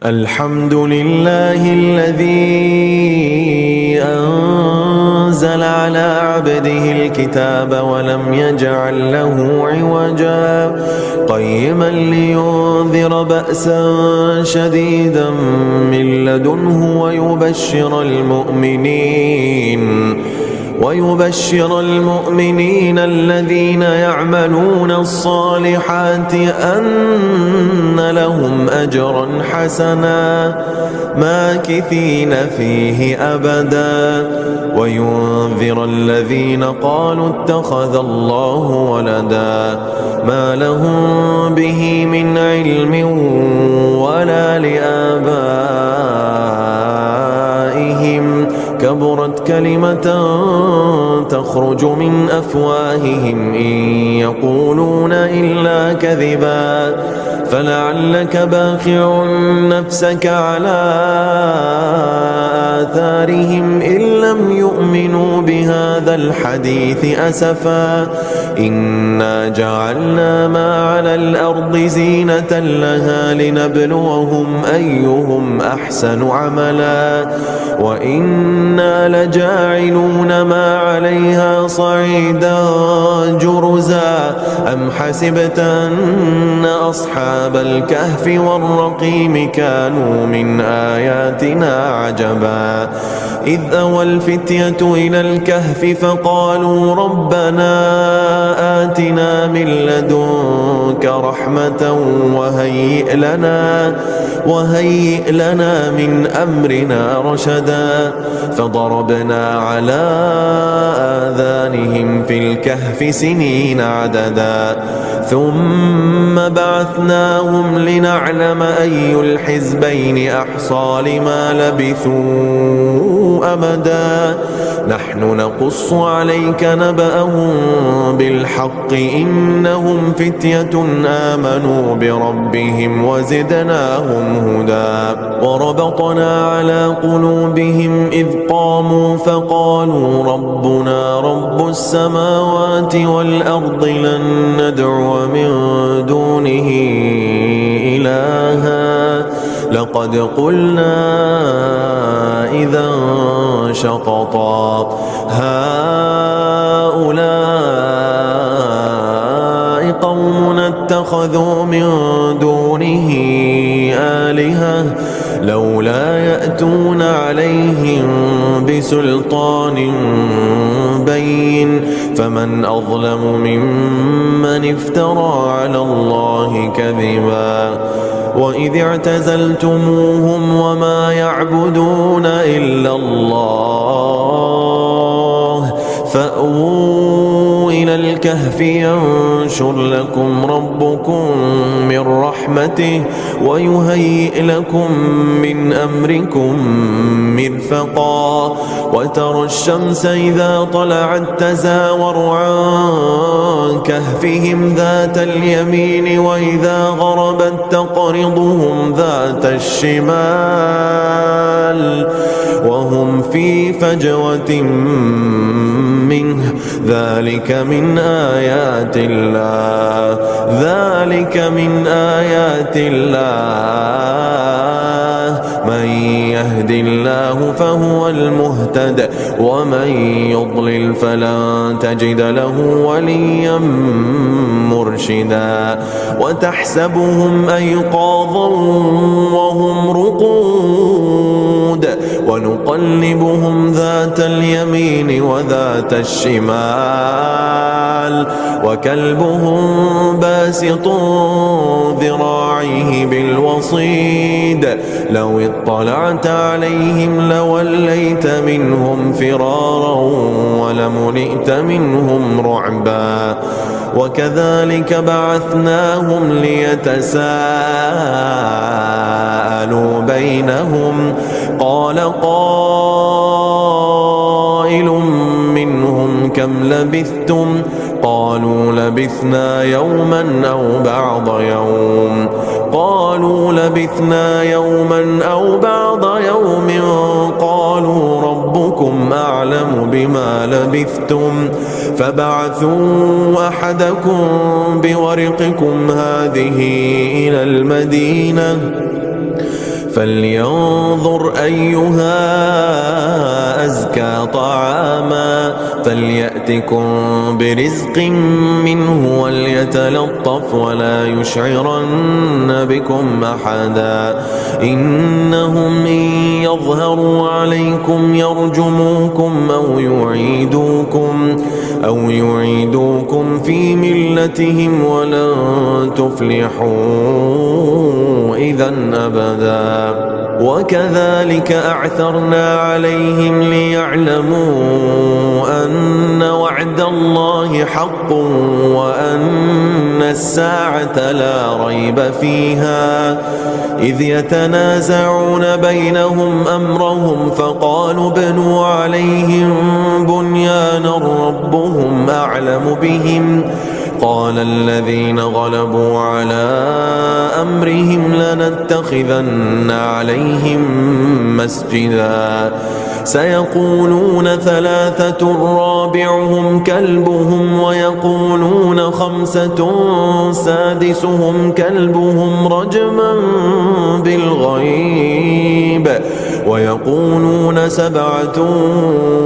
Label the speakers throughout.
Speaker 1: الحمد لله الذي أنزل على عبده الكتاب ولم يجعل له عوجا قيما لينذر بأسا شديدا من لدنه ويبشر المؤمنين الذين يعملون الصالحات أن لهم أجرا حسنا ماكثين فيه أبدا وينذر الذين قالوا اتخذ الله ولدا ما لهم به من علم ولا لآبائهم كبرت كلمة تخرج من أفواههم إن يقولون إلا كذبا فلعلك باخع نفسك على آثارهم إن لم يؤمنوا بهذا الحديث أسفا إنا جعلنا ما على الأرض زينة لها لنبلوهم أيهم أحسن عملا وإنا لجاعلون ما عليها صعيدا جرزا أم حسبت أن أصحاب الكهف والرقيم كانوا من آياتنا عجبا إذ أوى الفتية إلى الكهف فقالوا ربنا آتنا من لدنك رحمة وهيئ لنا من أمرنا رشدا فضربنا على آذانهم في الكهف سنين عددا ثم بعثناهم لنعلم أي الحزبين أحصى لما لبثوا أمدا نحن نقص عليك نبأهم بالحق إنهم فتية آمنوا بربهم وزدناهم هدى وربطنا على قلوبهم إذ قاموا فقالوا ربنا رب السماوات والأرض لن ندعو من دونه إلها لقد قلنا إذا شططا هؤلاء قومنا اتخذوا من دونه آلهة لولا يأتون عليهم بسلطان بين فمن أظلم ممن افترى على الله كذبا وإذ اعتزلتموهم وما يعبدون إلا الله فأووا إلى الكهف ينشر لكم ربكم من رحمته ويهيئ لكم من أمركم مرفقا وترى الشمس إذا طلعت تزاور عن كهفهم ذات اليمين وإذا غربت تقرضهم ذات الشمال وهم في فجوة منه ذلك من آيات الله من يهد الله فهو المهتد ومن يضلل فلن تجد له وليا مرشدا وتحسبهم أيقاظا وهم رقود ونقلبهم ذات اليمين وذات الشمال وكلبهم باسط ذراعيه بالوصيد لو اطلعت عليهم لوليت منهم فرارا ولملئت منهم رعبا وكذلك بعثناهم ليتساءلوا بينهم قال قائل منهم كم لبثتم قالوا لبثنا يوما أو بعض يوم قالوا لبثنا يوما أو بعض يوم قالوا ربكم أعلم بما لبثتم فبعثوا أحدكم بورقكم هذه إلى المدينة فلينظر أيها أزكى طعاما فليأتكم برزق منه وليتلطف ولا يشعرن بكم أحدا إنهم إن يظهروا عليكم يرجموكم أو يعيدوكم في ملتهم ولن تفلحوا إذا أبدا وكذلك أعثرنا عليهم ليعلموا أن وعد الله حق وأن الساعة لا ريب فيها إذ يتنازعون بينهم أمرهم فقالوا ابنوا عليهم بنيانا ربهم أعلم بهم قال الذين غلبوا على أمرهم لنتخذن عليهم مسجدا سيقولون ثلاثة رابعهم كلبهم ويقولون خمسة سادسهم كلبهم رجما بالغيب ويقولون سبعة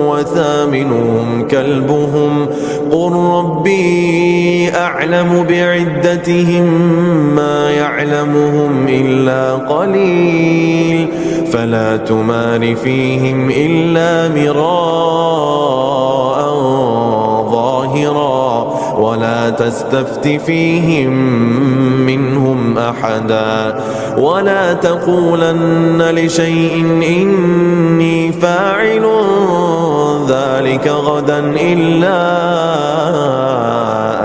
Speaker 1: وثامنهم كلبهم قل ربي أعلم بعدتهم ما يعلمهم إلا قليل فلا تمار فيهم إلا مراء ظاهرا ولا تستفت فيهم منهم أحدا ولا تقولن لشيء إني فاعل ذلك غدا إلا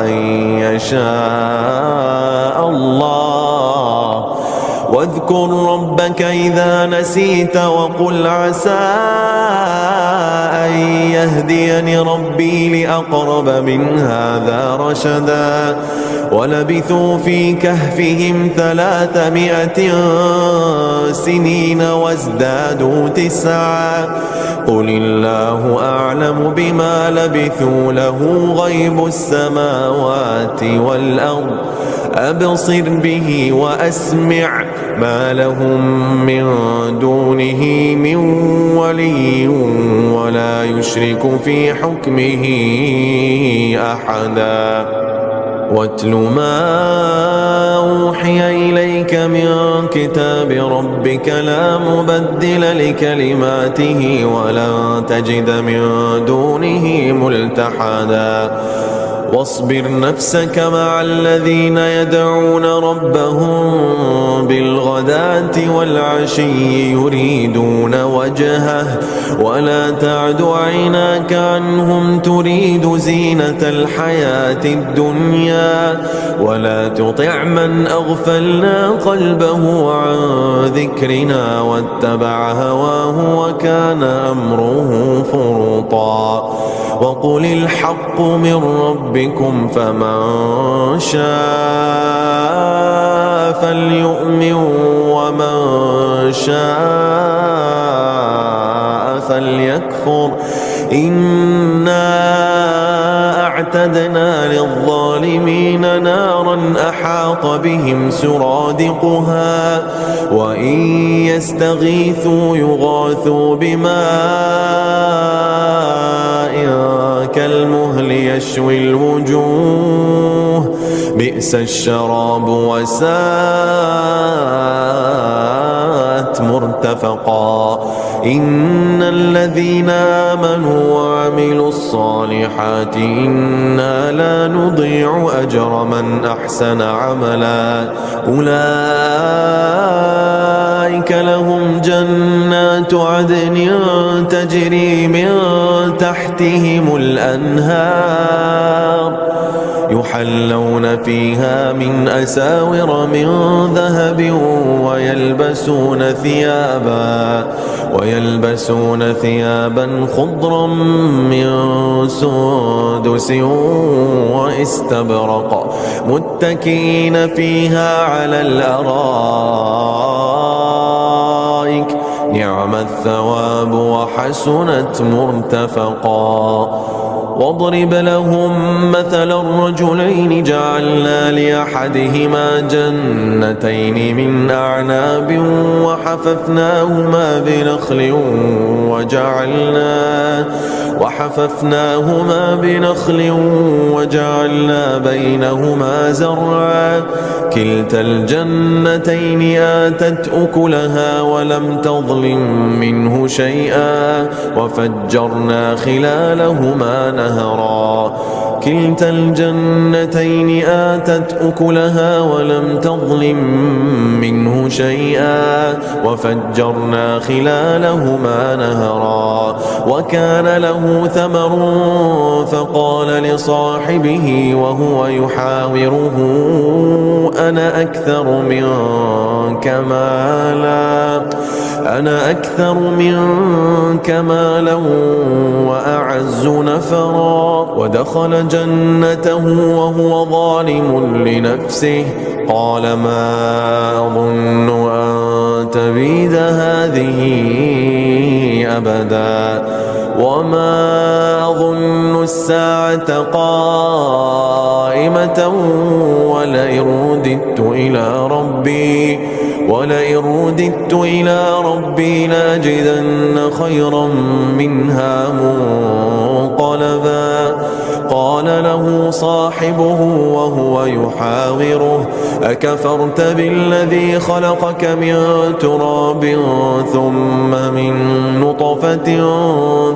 Speaker 1: أن يشاء الله واذكر ربك إذا نسيت وقل عسى أن يهديني ربي لأقرب من هذا رشدا ولبثوا في كهفهم 300 سنين وازدادوا 9 قل الله أعلم بما لبثوا له غيب السماوات والأرض أبصر به وأسمع ما لهم من دونه من ولي ولا يشرك في حكمه أحدا واتل ما أوحي إليك من كتاب ربك لا مبدل لكلماته ولن تجد من دونه ملتحدا واصبر نفسك مع الذين يدعون ربهم بالغداة والعشي يريدون وجهه ولا تعد عيناك عنهم تريد زينة الحياة الدنيا ولا تطع من أغفلنا قلبه عن ذكرنا واتبع هواه وكان أمره فرطا وقل الحق من ربكم فمن شاء فليؤمن ومن شاء فليكفر إنا أعتدنا للظالمين نارا أحاط بهم سرادقها وإن يستغيثوا يغاثوا بماء كالمهل يشوي الوجوه بئس الشراب وساءت مرتفقا إن الذين آمنوا وعملوا الصالحات إنا لا نضيع أجر من أحسن عملا أولئك لهم جنات عدن تجري من تحتهم الأنهار يحلون فيها من أساور من ذهب ويلبسون ثيابا خضرا من سندس واستبرق متكئين فيها على الأرائك نعم الثواب وحسنت مرتفقا واضرب لهم مثل الرجلين جعلنا لأحدهما جنتين من أعناب وحففناهما بنخل وجعلنا بينهما زرعا كلتا الجنتين آتت أكلها ولم تظلم منه شيئا وفجرنا خلالهما نهرا كلتا الجنتين آتت أكلها ولم تظلم منه شيئا وفجرنا خلالهما نهرا وكان له ثمر فقال لصاحبه وهو يحاوره أنا أكثر منك مالا وأعز نفرا ودخل جنته وهو ظالم لنفسه قال ما أظن أن تبيد هذه أبدا وما أظن الساعة قائمة ولئن رددت إلى ربي لأجدن خيرا منها منقلبا قال له صاحبه وهو يحاوره أكفرت بالذي خلقك من تراب ثم من نطفة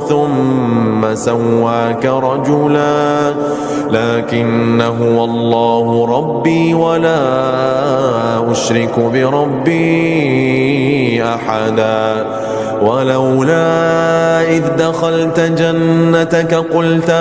Speaker 1: ثم سواك رجلا لكن هو الله ربي ولا أشرك بربي أحدا ولولا إذ دخلت جنتك قلت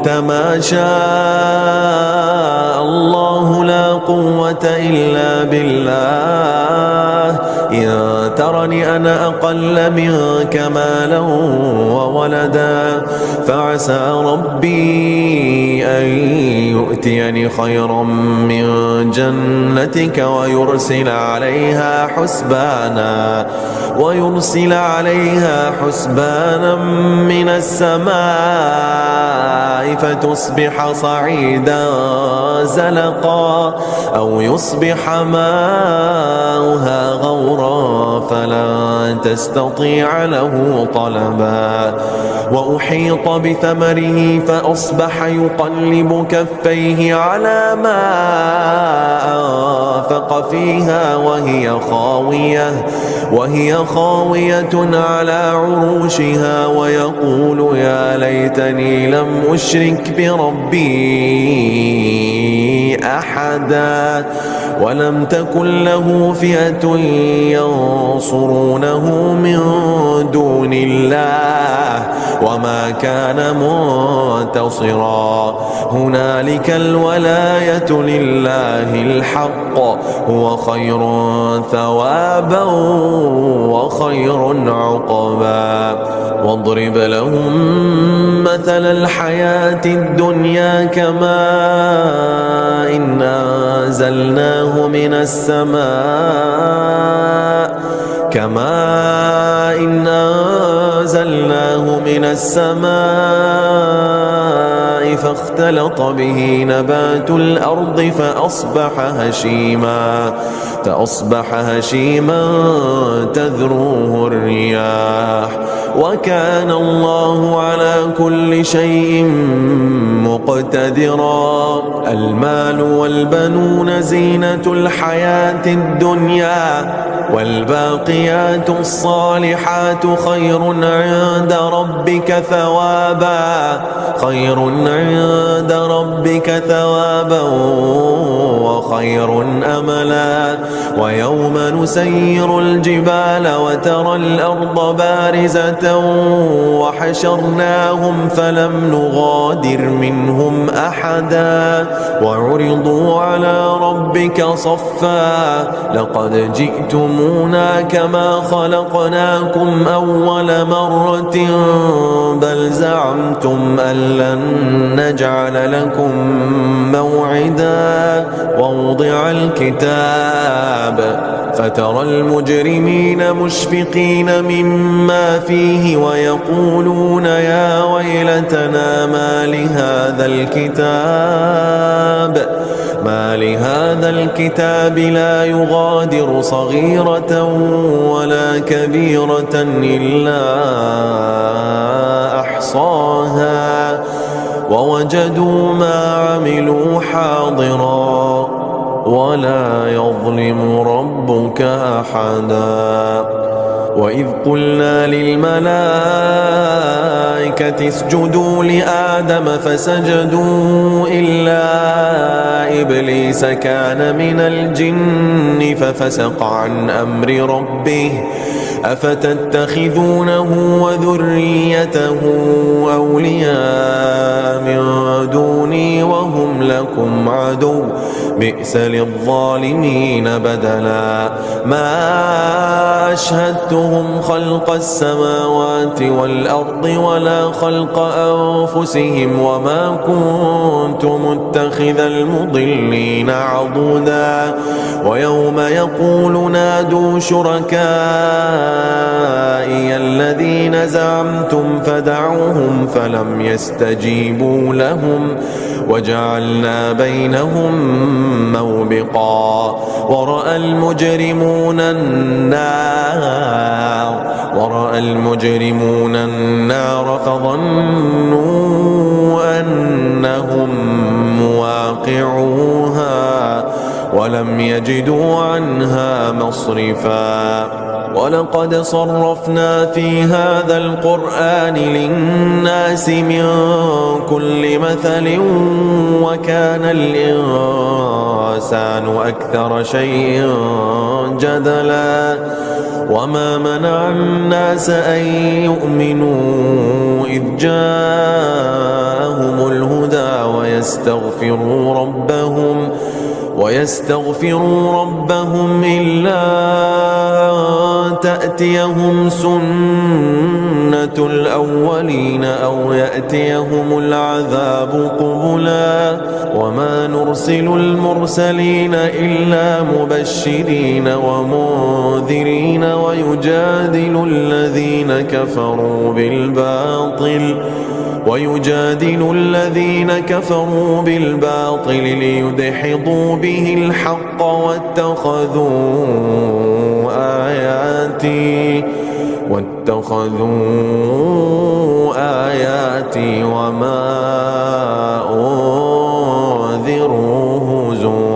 Speaker 1: ما شاء الله لا قوة إلا بالله إن ترني أنا أقل منك مالا وولدا فعسى ربي أن يؤتيني خيرا من جنتك ويرسل عليها حسبانا من السماء فتصبح صعيدا زلقا أو يصبح ماؤها غورا فلا تستطيع له طلبا وأحيط بثمره فأصبح يقلب كفيه على ما أنفق فيها وهي خاوية على عروشها ويقول يا ليتني لم أشرك بربي أحدا ولم تكن له فئة ينصرونه من دون الله وما كان منتصرا هنالك الولاية لله الحق هو خير ثوابا وخير عقبا واضرب لهم مثل الحياة الدنيا كماء إن أنزلناه من السماء فاختلط به نبات الأرض فأصبح هشيما تذروه الرياح وكان الله على كل شيء مقتدرا المال والبنون زينة الحياة الدنيا والباقيات الصالحات خير عند ربك ثوابا وخير أملا ويوم نسير الجبال وترى الأرض بارزة وحشرناهم فلم نغادر منهم أحدا وعرضوا على ربك صفا لقد جئتمونا كما خلقناكم أول مرة بل زعمتم أن لن نجعل لكم موعدا ووضع الكتاب فترى المجرمين مشفقين مما فيه ويقولون يا ويلتنا ما لهذا الكتاب لا يغادر صغيرة ولا كبيرة إلا أحصاها ووجدوا ما عملوا حاضرا ولا يظلم ربك أحدا. وإذ قلنا للملائكة اسجدوا لآدم فسجدوا إلا إبليس كان من الجن ففسق عن أمر ربه أفتتخذونه وذريته أولياء من دوني وهم لكم عدو بئس للظالمين بدلا. ما أشهدتهم خلق السماوات والأرض ولا خلق أنفسهم وما كنت متخذ المضلين عضدا. ويوم يقول نادوا شركائي الذين زعمتم فدعوهم فلم يستجيبوا لهم وجعلنا بينهم موبقا. ورأى المجرمون النار فظنوا أنهم مواقعوها ولم يجدوا عنها مصرفا. ولقد صرفنا في هذا القرآن للناس من كل مثل وكان الإنسان أكثر شيء جدلا. وما منع الناس أن يؤمنوا إذ جاءهم الهدى ويستغفروا ربهم إلا تأتيهم سنة الأولين أو يأتيهم العذاب قبلا. وما نرسل المرسلين إلا مبشرين ومنذرين ويجادل الذين كفروا بالباطل ليدحضوا به الحق واتخذوا آياتي وما أنذروا هزوا.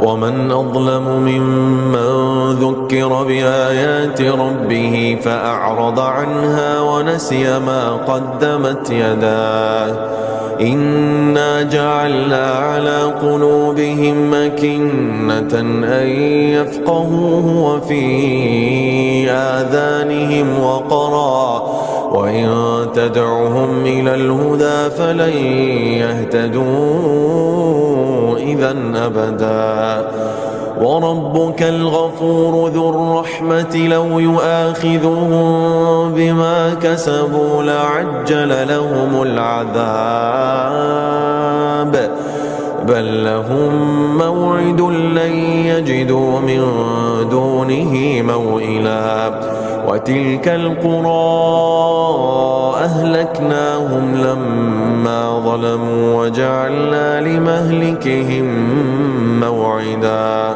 Speaker 1: ومن أظلم ممن ذكر بآيات ربه فأعرض عنها ونسي ما قدمت يداه. إنا جعلنا على قلوبهم أكنة أن يفقهوه وفي آذانهم وقرا وإن تدعهم إلى الهدى فلن يهتدوا إذا أبدا. وربك الغفور ذو الرحمة لو يؤاخذهم بما كسبوا لعجل لهم العذاب بل لهم موعد لن يجدوا من دونه موئلا. وتلك القرى أهلكناهم لما ظلموا وجعلنا لمهلكهم موعدا.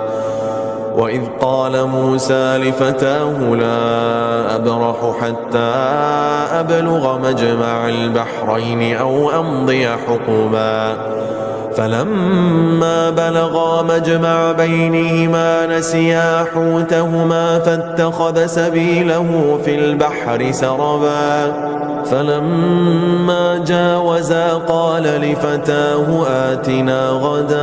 Speaker 1: وإذ قال موسى لفتاه لا أبرح حتى أبلغ مجمع البحرين أو أمضي حقبا فلما بلغا مجمع بينهما نسيا حوتهما فاتخذ سبيله في البحر سربا. فلما جاوزا قال لفتاه آتنا غداءنا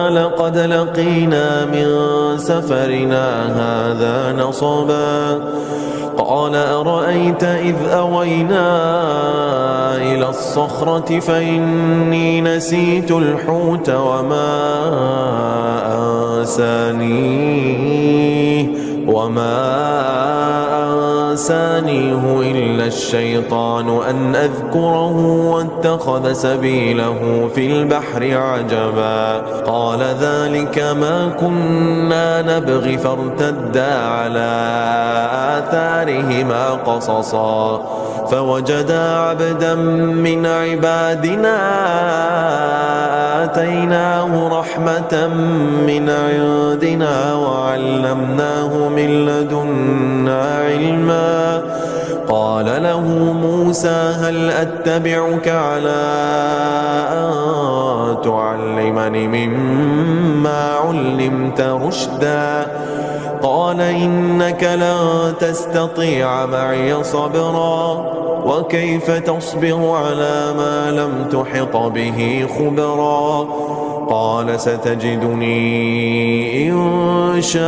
Speaker 1: لقد لقينا من سفرنا هذا نصبا. قال أرأيت إذ أوينا إلى الصخرة فإني نسيت الحوت وما أنسانيه إلا الشيطان أن أذكره واتخذ سبيله في البحر عجبا قال ذلك ما كنا نبغي فارتدا على آثارهما قصصا فوجدا عبدا من عبادنا آتيناه رحمة من عندنا وعلمناه من لدنا علما قال له موسى هل أتبعك على أن تعلمني مما علمت رشدا قال إنك لن تستطيع معي صبرا وكيف تصبر على ما لم تحط به خبرا قال ستجدني إن شاء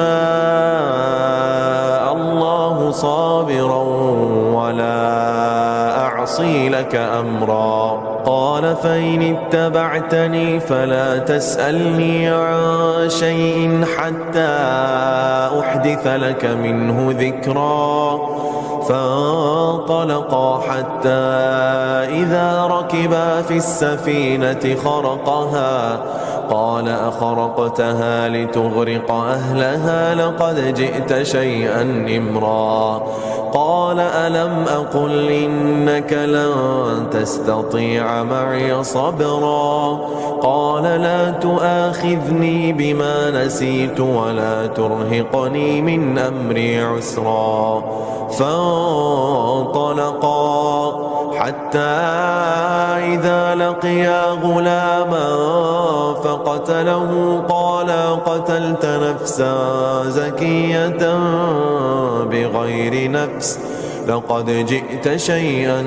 Speaker 1: الله صابرا ولا أعصي لك أمرا قال فإن اتبعتني فلا تسألني عن شيء حتى أحدث لك منه ذكرا فانطلقا حتى إذا ركبا في السفينة خرقها قال أخرقتها لتغرق أهلها لقد جئت شيئا إمرا قال ألم أقل إنك لن تستطيع معي صبرا قال لا تؤاخذني بما نسيت ولا ترهقني من أمري عسرا فانطلقا حتى إذا لقيا غلاما فقتله قال قتلت نفسا زكية بغير نفس لقد جئت شيئا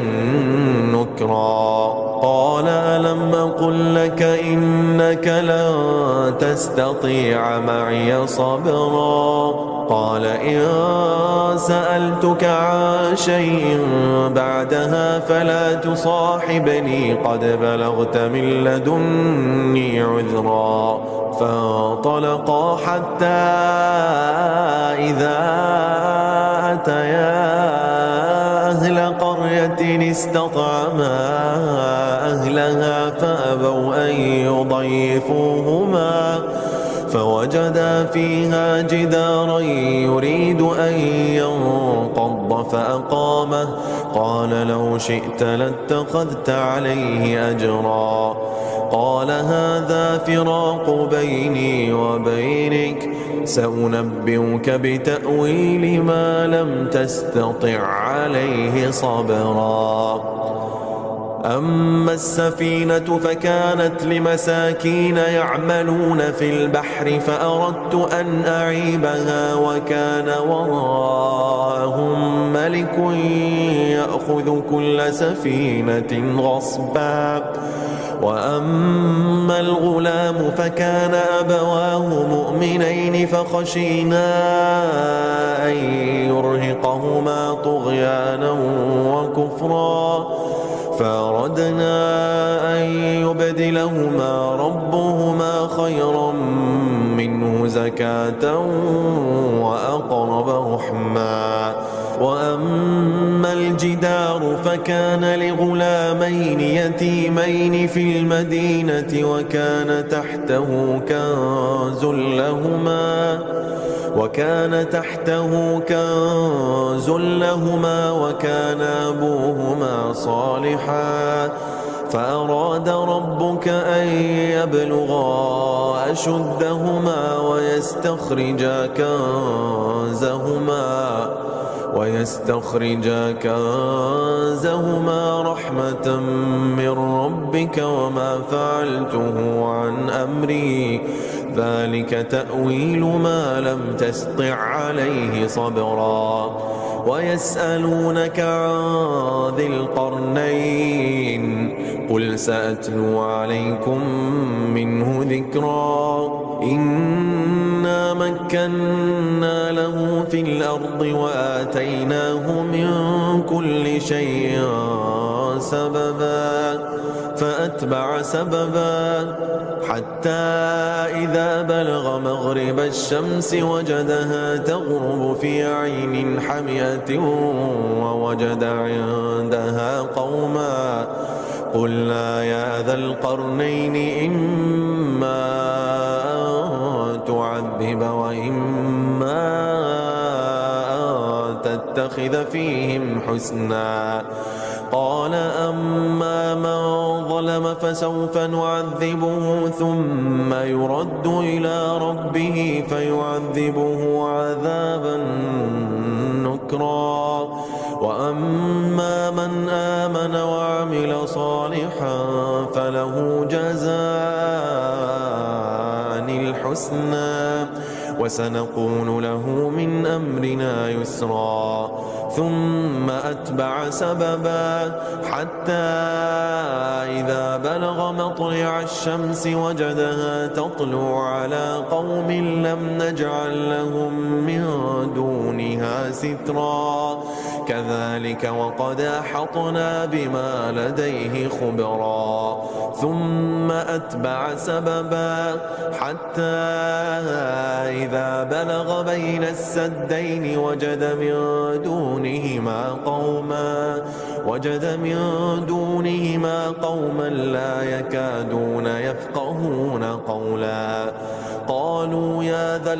Speaker 1: نكرا قال ألم أقل لك إنك لن تستطيع معي صبرا قال إن سألتك عن شيء بعدها فلا تصاحبني قد بلغت من لدني عذرا فانطلقا حتى إذا أتيا أهل قرية استطعما أهلها فأبوا أن يضيفوهما فوجدا فيها جدارا يريد أن ينقض فأقامه قال لو شئت لاتخذت عليه أجرا قال هذا فراق بيني وبينك سأنبئك بتأويل ما لم تستطع عليه صبرا أما السفينة فكانت لمساكين يعملون في البحر فأردت أن أعيبها وكان وراءهم ملك يأخذ كل سفينة غصبا وأما الغلام فكان أبواه مؤمنين فخشينا أن يرهقهما طغيانا وكفرا فأردنا أن يبدلهما ربهما خيرا منه زكاة وأقرب رحما وأما الجدار فكان لغلامين يتيمين في المدينة وكان تحته كنز لهما وكان أبوهما صالحا فأراد ربك أن يبلغا أشدهما ويستخرجا كنزهما رحمة من ربك وما فعلته عن أمري ذلك تأويل ما لم تستطع عليه صبرا ويسألونك عن ذي القرنين قل سأتلو عليكم منه ذكرا إنا مكنا له في الأرض وآتيناه من كل شيء سببا فأتبع سببا حتى إذا بلغ مغرب الشمس وجدها تغرب في عين حمئة ووجد عندها قوما قلنا يا ذا القرنين إما أن تعذب وإما أن تتخذ فيهم حسنا قال أما من ظلم فسوف نعذبه ثم يرد إلى ربه فيعذبه عذابا نكرا وأما من آمن وعمل صالحا فله جزاء الحسنى وسنقول له من أمرنا يسرا ثم أتبع سببا حتى إذا بلغ مطلع الشمس وجدها تطلع على قوم لم نجعل لهم من دونها سترا كذلك وقد أحطنا بما لديه خبرا ثم أتبع سببا حتى إذا بلغ بين السدين وجد من دونهما قوما لا يكادون يفقهون قولا قالوا يا ذا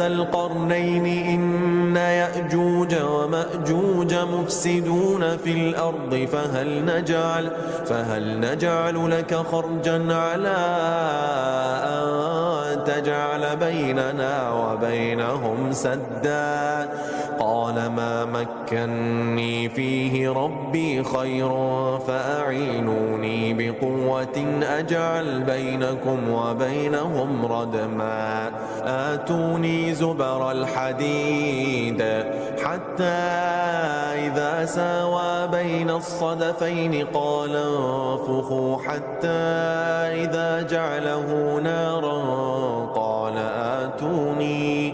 Speaker 1: القرنين إن يأجوج ومأجوج مفسدون في الأرض فهل نجعل لك خرجا على أن تجعل بيننا وبينهم سدا قال ما مكني فيه ربي خير فأعينوني بقوة أجعل بينكم وبينهم ردما آتوني زبر الحديد حتى إذا ساوى بين الصدفين قال انفخوا حتى إذا جعله نارا قال آتوني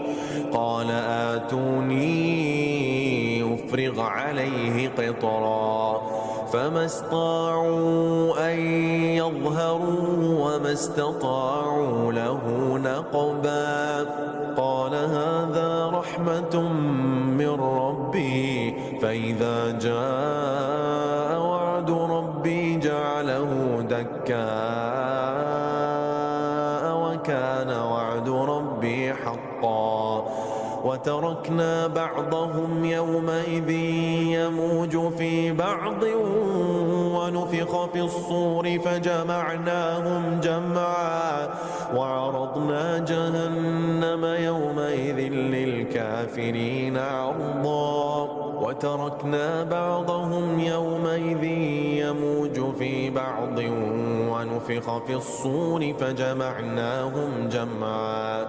Speaker 1: أفرغ عليه قطرا فما استطاعوا أن يظهروا وما استطاعوا له نقبا قال هذا رحمة من ربي فإذا جاء وعد ربي جعله دكا وكان وعد ربي حقا وتركنا بعضهم يومئذ يموج في بعض ونفخ في الصور فجمعناهم جمعا وعرضنا جهنم يومئذ للكافرين عرضا وتركنا بعضهم يومئذ يموج في بعض ونفخ في الصور فجمعناهم جمعا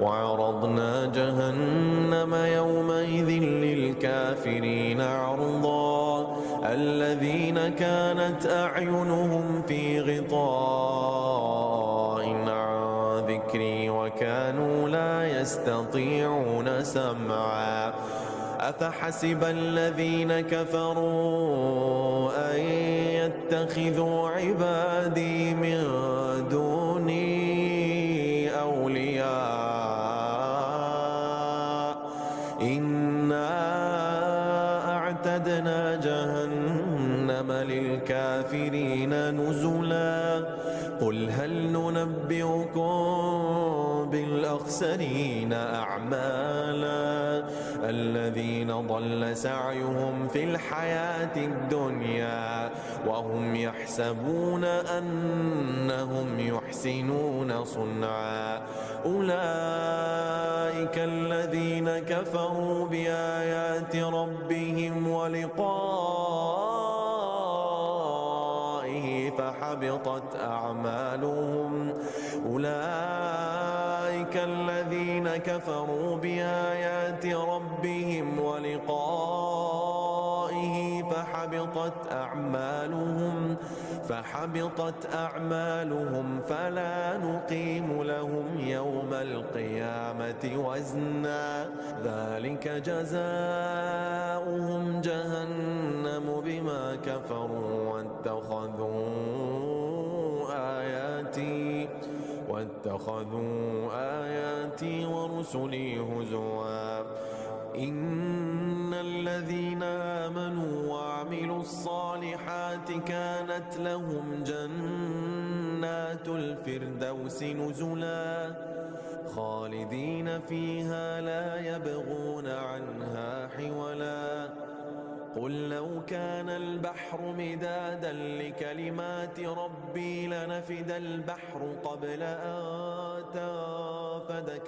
Speaker 1: وعرضنا جهنم يومئذ للكافرين عرضا الذين كانت أعينهم في غطاء عن ذكري وكانوا لا يستطيعون سمعا أفحسب الذين كفروا أن يتخذوا عبادي من دوني أولياء إنا أعتدنا جهنم للكافرين نزلا قل هل ننبئكم بالأخسرين أعمالا الذين ضل سعيهم في الحياة الدنيا وهم يحسبون أنهم يحسنون صنعا أولئك الذين كفروا بآيات ربهم ولقائه فحبطت أعمالهم أولئك الذين كفروا بآيات ربهم ولقائه فحبطت أعمالهم فلا نقيم لهم يوم القيامة وزنا ذلك جزاؤهم جهنم جهنم بما كفروا واتخذوا آياتي ورسلي هزوا. إن الذين آمنوا وعملوا الصالحات كانت لهم جنات الفردوس نزلا خالدين فيها لا يبغون عنها حولا. قل لو كان البحر مدادا لكلمات ربي لنفد البحر قبل أن تنفد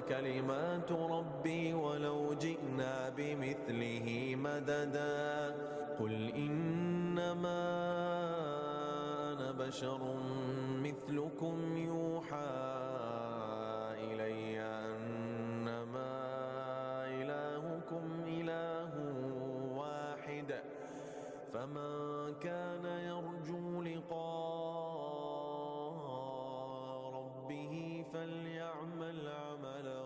Speaker 1: كلمات ربي ولو جئنا بمثله مددا. قل إنما أنا بشر مثلكم يوحى إلي أنما إلهكم إله واحد فمن كان يرجو لقاء ربه فليعمل عملا